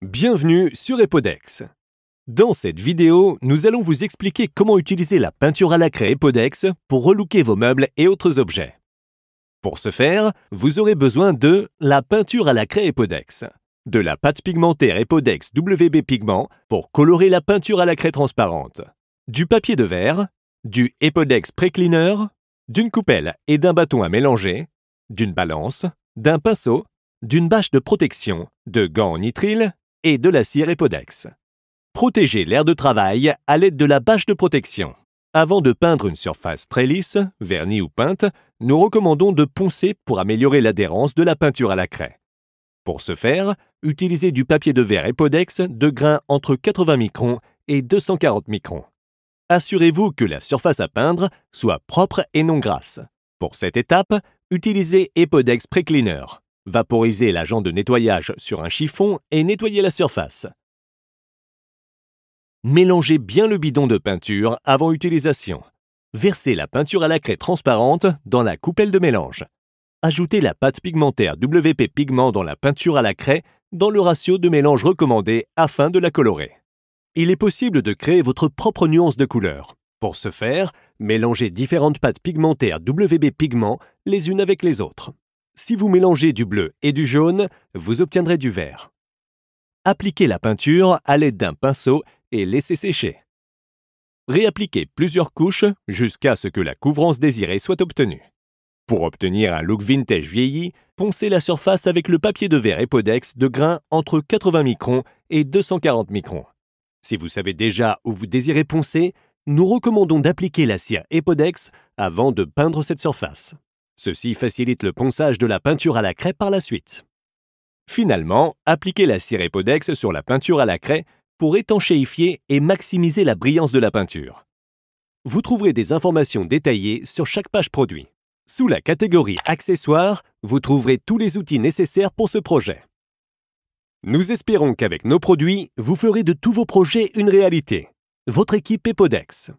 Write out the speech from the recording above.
Bienvenue sur Epodex. Dans cette vidéo, nous allons vous expliquer comment utiliser la peinture à la craie Epodex pour relooker vos meubles et autres objets. Pour ce faire, vous aurez besoin de la peinture à la craie Epodex, de la pâte pigmentaire Epodex WB Pigment pour colorer la peinture à la craie transparente, du papier de verre, du Epodex Pre-Cleaner, d'une coupelle et d'un bâton à mélanger, d'une balance, d'un pinceau, d'une bâche de protection, de gants en nitrile et de la cire Epodex. Protégez l'air de travail à l'aide de la bâche de protection. Avant de peindre une surface très lisse, vernie ou peinte, nous recommandons de poncer pour améliorer l'adhérence de la peinture à la craie. Pour ce faire, utilisez du papier de verre Epodex de grain entre 80 microns et 240 microns. Assurez-vous que la surface à peindre soit propre et non grasse. Pour cette étape, utilisez Epodex Pre-Cleaner. Vaporisez l'agent de nettoyage sur un chiffon et nettoyez la surface. Mélangez bien le bidon de peinture avant utilisation. Versez la peinture à la craie transparente dans la coupelle de mélange. Ajoutez la pâte pigmentaire WP Pigment dans la peinture à la craie dans le ratio de mélange recommandé afin de la colorer. Il est possible de créer votre propre nuance de couleur. Pour ce faire, mélangez différentes pâtes pigmentaires WB Pigment les unes avec les autres. Si vous mélangez du bleu et du jaune, vous obtiendrez du vert. Appliquez la peinture à l'aide d'un pinceau et laissez sécher. Réappliquez plusieurs couches jusqu'à ce que la couvrance désirée soit obtenue. Pour obtenir un look vintage vieilli, poncez la surface avec le papier de verre Epodex de grain entre 80 microns et 240 microns. Si vous savez déjà où vous désirez poncer, nous recommandons d'appliquer la cire Epodex avant de peindre cette surface. Ceci facilite le ponçage de la peinture à la craie par la suite. Finalement, appliquez la cire Epodex sur la peinture à la craie pour étanchéifier et maximiser la brillance de la peinture. Vous trouverez des informations détaillées sur chaque page produit. Sous la catégorie Accessoires, vous trouverez tous les outils nécessaires pour ce projet. Nous espérons qu'avec nos produits, vous ferez de tous vos projets une réalité. Votre équipe Epodex.